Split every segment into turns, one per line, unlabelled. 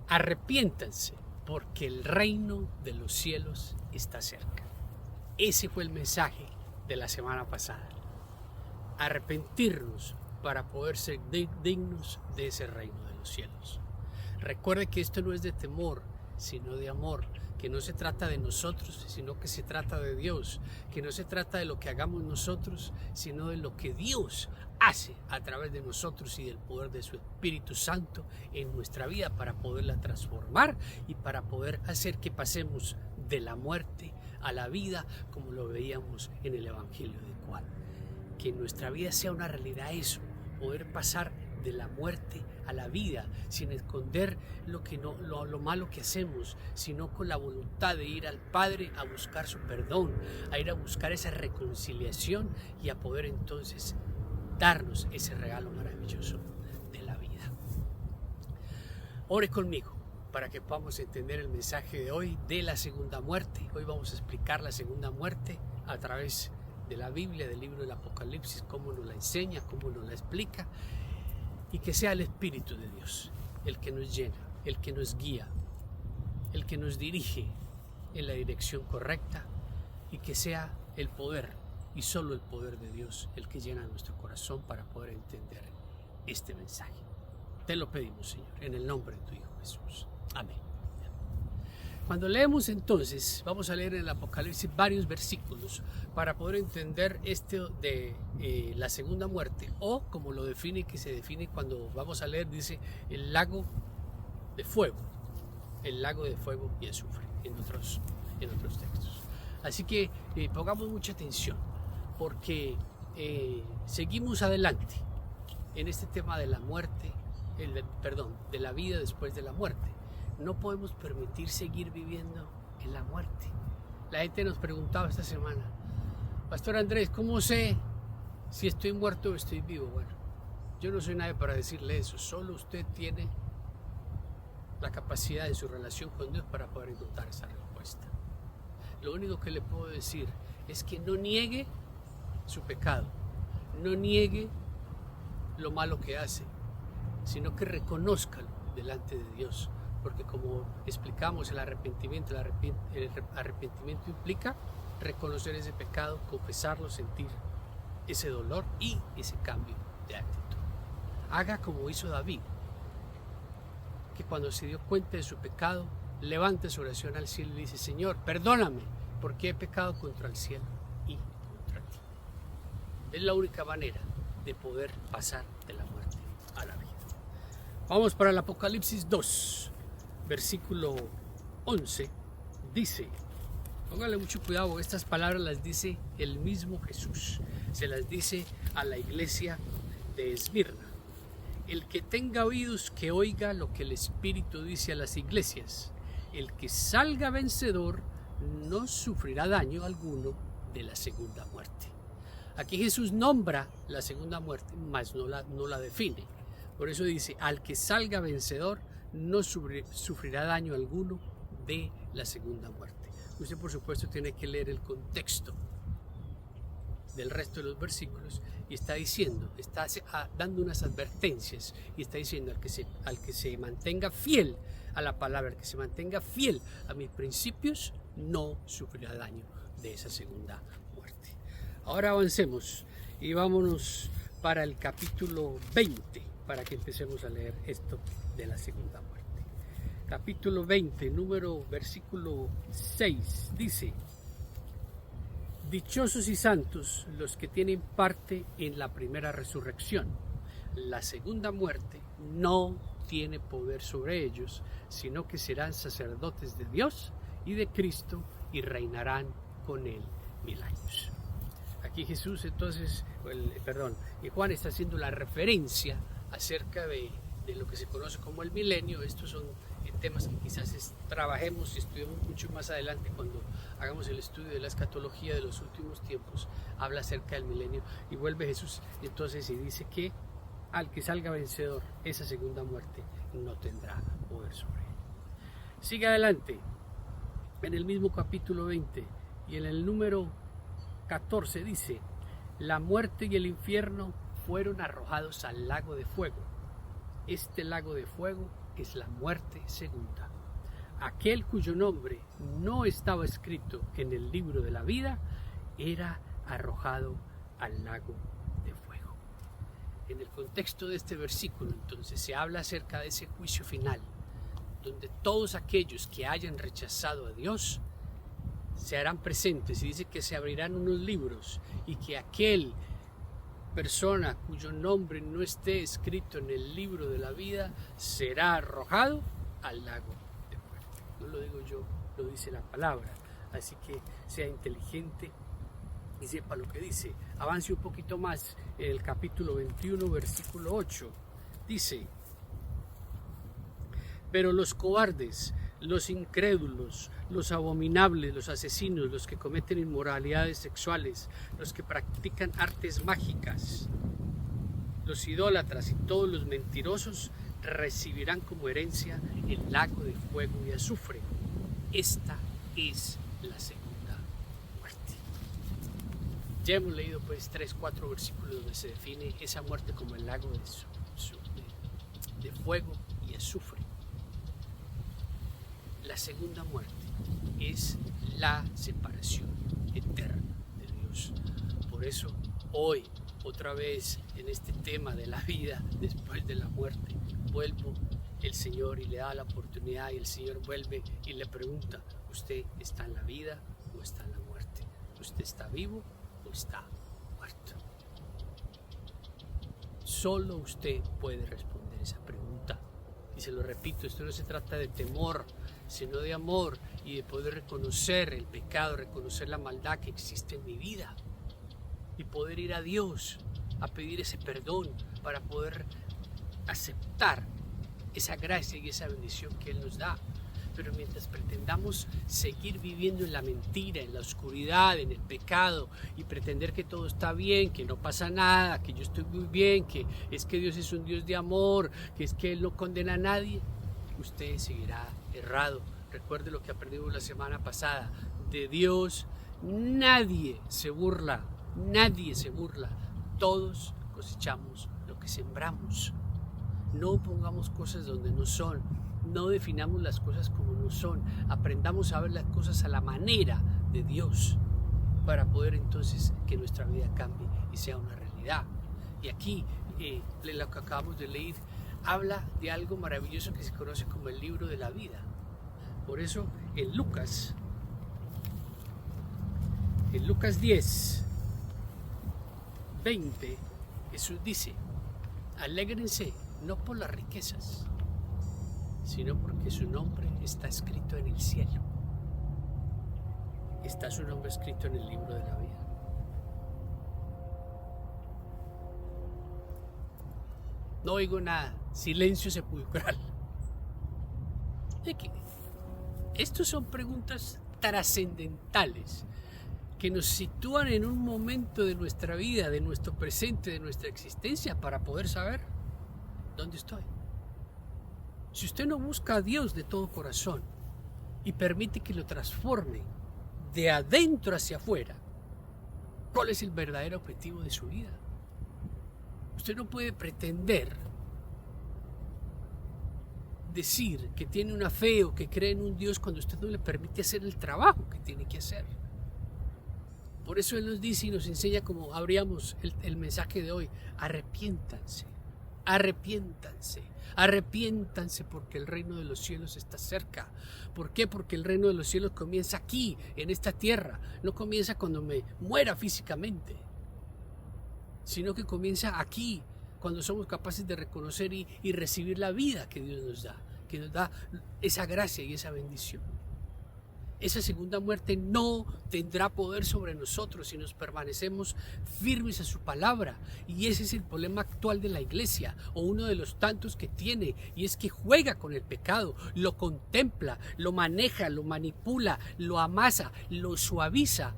Arrepiéntanse, porque el reino de los cielos está cerca. Ese fue el mensaje de la semana pasada. Arrepentirnos para poder ser dignos de ese reino de los cielos. Recuerde que esto no es de temor, sino de amor, que no se trata de nosotros, sino que se trata de Dios, que no se trata de lo que hagamos nosotros, sino de lo que Dios hace a través de nosotros y del poder de su Espíritu Santo en nuestra vida para poderla transformar y para poder hacer que pasemos de la muerte a la vida, como lo veíamos en el Evangelio de Juan. Que en nuestra vida sea una realidad eso, poder pasar de la muerte a la vida, sin esconder lo malo que hacemos, sino con la voluntad de ir al Padre a buscar su perdón, a ir a buscar esa reconciliación y a poder entonces darnos ese regalo maravilloso de la vida. Ore conmigo para que podamos entender el mensaje de hoy de la segunda muerte. Hoy vamos a explicar la segunda muerte a través de la Biblia, del libro del Apocalipsis, cómo nos la enseña, cómo nos la explica, y que sea el Espíritu de Dios el que nos llena, el que nos guía, el que nos dirige en la dirección correcta, y que sea el poder y solo el poder de Dios el que llena nuestro corazón para poder entender este mensaje. Te lo pedimos, Señor, en el nombre de tu Hijo Jesús. Amén. Cuando leemos entonces, vamos a leer en el Apocalipsis varios versículos para poder entender esto de la segunda muerte, o como lo define, que se define cuando vamos a leer, dice el lago de fuego y azufre en otros textos. Así que pongamos mucha atención, porque seguimos adelante en este tema de la muerte, de la vida después de la muerte. No podemos permitir seguir viviendo en la muerte. La gente nos preguntaba esta semana: Pastor Andrés, ¿cómo sé si estoy muerto o estoy vivo? Bueno, yo no soy nadie para decirle eso. Solo usted tiene la capacidad de su relación con Dios para poder encontrar esa respuesta. Lo único que le puedo decir es que no niegue su pecado, no niegue lo malo que hace, sino que reconózcalo delante de Dios. Porque como explicamos, el arrepentimiento implica reconocer ese pecado, confesarlo, sentir ese dolor y ese cambio de actitud. Haga como hizo David, que cuando se dio cuenta de su pecado, levanta su oración al cielo y dice: Señor, perdóname, porque he pecado contra el cielo y contra ti. Es la única manera de poder pasar de la muerte a la vida. Vamos para el Apocalipsis 2. Versículo 11 dice, póngale mucho cuidado, estas palabras las dice el mismo Jesús, se las dice a la iglesia de Esmirna: el que tenga oídos que oiga lo que el Espíritu dice a las iglesias, el que salga vencedor no sufrirá daño alguno de la segunda muerte. Aquí Jesús nombra la segunda muerte, mas no la define. Por eso dice: al que salga vencedor no sufrirá daño alguno de la segunda muerte. Usted, por supuesto, tiene que leer el contexto del resto de los versículos, y está dando unas advertencias, y está diciendo al que se mantenga fiel a la palabra, al que se mantenga fiel a mis principios, no sufrirá daño de esa segunda muerte. Ahora avancemos y vámonos para el capítulo 20, para que empecemos a leer esto de la segunda muerte. Capítulo 20, versículo 6, dice: dichosos y santos los que tienen parte en la primera resurrección. La segunda muerte no tiene poder sobre ellos, sino que serán sacerdotes de Dios y de Cristo y reinarán con él 1000 años. Aquí Jesús entonces, y Juan está haciendo la referencia acerca de lo que se conoce como el milenio. Estos son temas que quizás trabajemos y estudiemos mucho más adelante cuando hagamos el estudio de la escatología de los últimos tiempos. Habla acerca del milenio y vuelve Jesús entonces y dice que al que salga vencedor, esa segunda muerte no tendrá poder sobre él. Sigue adelante, en el mismo capítulo 20 y en el número 14 dice: la muerte y el infierno fueron arrojados al lago de fuego. Este lago de fuego es la muerte segunda. Aquel cuyo nombre no estaba escrito en el libro de la vida era arrojado al lago de fuego. En el contexto de este versículo, entonces, se habla acerca de ese juicio final, donde todos aquellos que hayan rechazado a Dios se harán presentes, y dice que se abrirán unos libros y que aquel persona cuyo nombre no esté escrito en el libro de la vida será arrojado al lago de fuego. No lo digo yo, lo dice la palabra. Así que sea inteligente y sepa lo que dice. Avance un poquito más en el capítulo 21, versículo 8. Dice: pero los cobardes, los incrédulos, los abominables, los asesinos, los que cometen inmoralidades sexuales, los que practican artes mágicas, los idólatras y todos los mentirosos recibirán como herencia el lago de fuego y azufre. Esta es la segunda muerte. Ya hemos leído pues 3-4 versículos donde se define esa muerte como el lago de fuego y azufre. La segunda muerte es la separación eterna de Dios. Por eso hoy, otra vez en este tema de la vida después de la muerte, vuelvo el Señor y le da la oportunidad, y el Señor vuelve y le pregunta: ¿usted está en la vida o está en la muerte? ¿Usted está vivo o está muerto? Solo usted puede responder esa pregunta. Y se lo repito, esto no se trata de temor, sino de amor y de poder reconocer el pecado, reconocer la maldad que existe en mi vida y poder ir a Dios a pedir ese perdón para poder aceptar esa gracia y esa bendición que Él nos da. Pero mientras pretendamos seguir viviendo en la mentira, en la oscuridad, en el pecado, y pretender que todo está bien, que no pasa nada, que yo estoy muy bien, que es que Dios es un Dios de amor, que es que Él no condena a nadie, usted seguirá errado. Recuerde lo que aprendimos la semana pasada: de Dios nadie se burla, todos cosechamos lo que sembramos. No pongamos cosas donde no son, no definamos las cosas como no son, aprendamos a ver las cosas a la manera de Dios para poder entonces que nuestra vida cambie y sea una realidad. Y aquí, lo que acabamos de leer, habla de algo maravilloso que se conoce como el libro de la vida. Por eso en Lucas 10, 20, Jesús dice: alégrense no por las riquezas, sino porque su nombre está escrito en el cielo. Está su nombre escrito en el libro de la vida. No oigo nada, silencio sepulcral. Estas son preguntas trascendentales que nos sitúan en un momento de nuestra vida, de nuestro presente, de nuestra existencia, para poder saber dónde estoy. Si usted no busca a Dios de todo corazón y permite que lo transforme de adentro hacia afuera, ¿cuál es el verdadero objetivo de su vida? Usted no puede pretender decir que tiene una fe o que cree en un Dios cuando usted no le permite hacer el trabajo que tiene que hacer. Por eso Él nos dice y nos enseña, como abríamos el mensaje de hoy: arrepiéntanse, arrepiéntanse porque el reino de los cielos está cerca. ¿Por qué? Porque el reino de los cielos comienza aquí, en esta tierra. No comienza cuando me muera físicamente, sino que comienza aquí, cuando somos capaces de reconocer y recibir la vida que Dios nos da, que nos da esa gracia y esa bendición. Esa segunda muerte no tendrá poder sobre nosotros si nos permanecemos firmes a su palabra. Y ese es el problema actual de la iglesia, o uno de los tantos que tiene, y es que juega con el pecado, lo contempla, lo maneja, lo manipula, lo amasa, lo suaviza,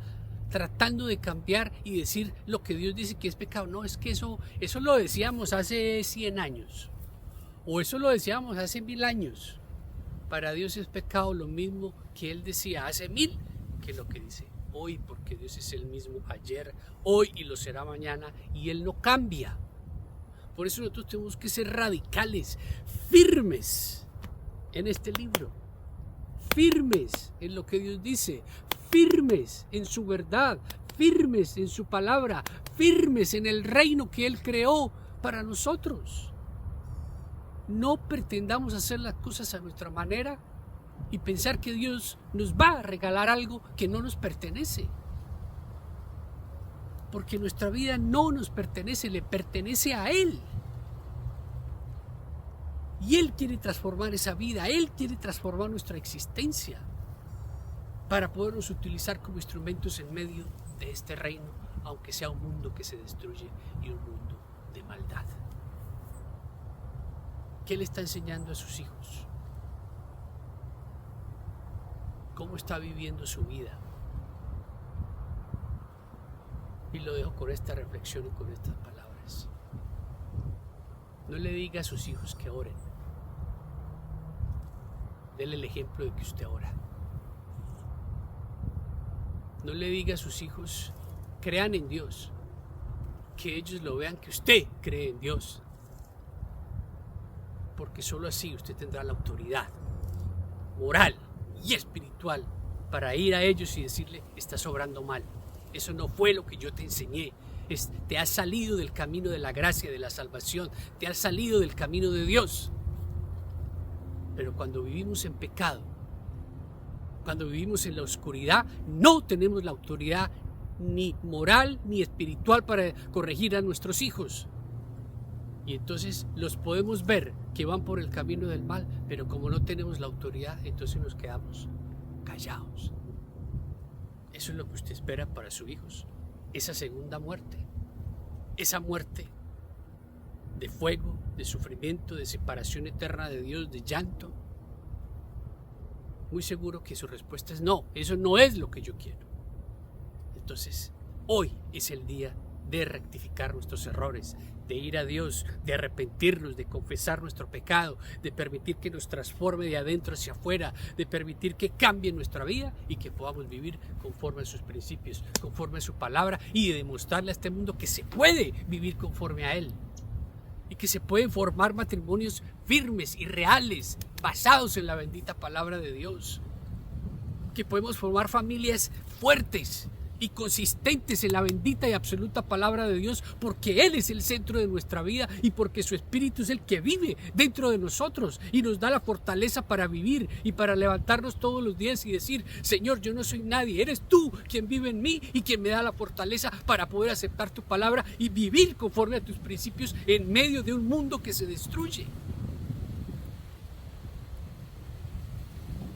tratando de cambiar y decir lo que Dios dice que es pecado. No, es que eso lo decíamos hace 100 años, o eso lo decíamos hace 1000 años. Para Dios es pecado lo mismo que Él decía hace 1000 que lo que dice hoy, porque Dios es el mismo ayer, hoy y lo será mañana, y Él no cambia. Por eso nosotros tenemos que ser radicales, firmes en este libro, firmes en lo que Dios dice, firmes en su verdad, firmes en su palabra, firmes en el reino que Él creó para nosotros. No pretendamos hacer las cosas a nuestra manera y pensar que Dios nos va a regalar algo que no nos pertenece. Porque nuestra vida no nos pertenece, le pertenece a Él. Y Él quiere transformar esa vida, Él quiere transformar nuestra existencia para podernos utilizar como instrumentos en medio de este reino, aunque sea un mundo que se destruye y un mundo de maldad. ¿Qué le está enseñando a sus hijos? ¿Cómo está viviendo su vida? Y lo dejo con esta reflexión y con estas palabras. No le diga a sus hijos que oren. Dele el ejemplo de que usted ora. No le diga a sus hijos, crean en Dios. Que ellos lo vean que usted cree en Dios. Porque solo así usted tendrá la autoridad moral y espiritual para ir a ellos y decirle, estás obrando mal. Eso no fue lo que yo te enseñé. Te has salido del camino de la gracia, de la salvación. Te has salido del camino de Dios. Pero cuando vivimos en pecado, cuando vivimos en la oscuridad, no tenemos la autoridad ni moral ni espiritual para corregir a nuestros hijos. Y entonces los podemos ver que van por el camino del mal, pero como no tenemos la autoridad, entonces nos quedamos callados. Eso es lo que usted espera para sus hijos. Esa segunda muerte. Esa muerte de fuego, de sufrimiento, de separación eterna de Dios, de llanto. Muy seguro que su respuesta es no, eso no es lo que yo quiero. Entonces, hoy es el día de rectificar nuestros errores, de ir a Dios, de arrepentirnos, de confesar nuestro pecado, de permitir que nos transforme de adentro hacia afuera, de permitir que cambie nuestra vida y que podamos vivir conforme a sus principios, conforme a su palabra, y de demostrarle a este mundo que se puede vivir conforme a Él y que se pueden formar matrimonios firmes y reales, basados en la bendita palabra de Dios, que podemos formar familias fuertes y consistentes en la bendita y absoluta palabra de Dios, porque Él es el centro de nuestra vida y porque su Espíritu es el que vive dentro de nosotros y nos da la fortaleza para vivir y para levantarnos todos los días y decir, Señor, yo no soy nadie, eres tú quien vive en mí y quien me da la fortaleza para poder aceptar tu palabra y vivir conforme a tus principios en medio de un mundo que se destruye.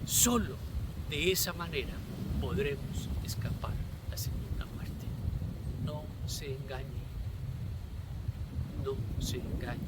Solo de esa manera podremos escapar la segunda muerte. No se engañe. No se engañe.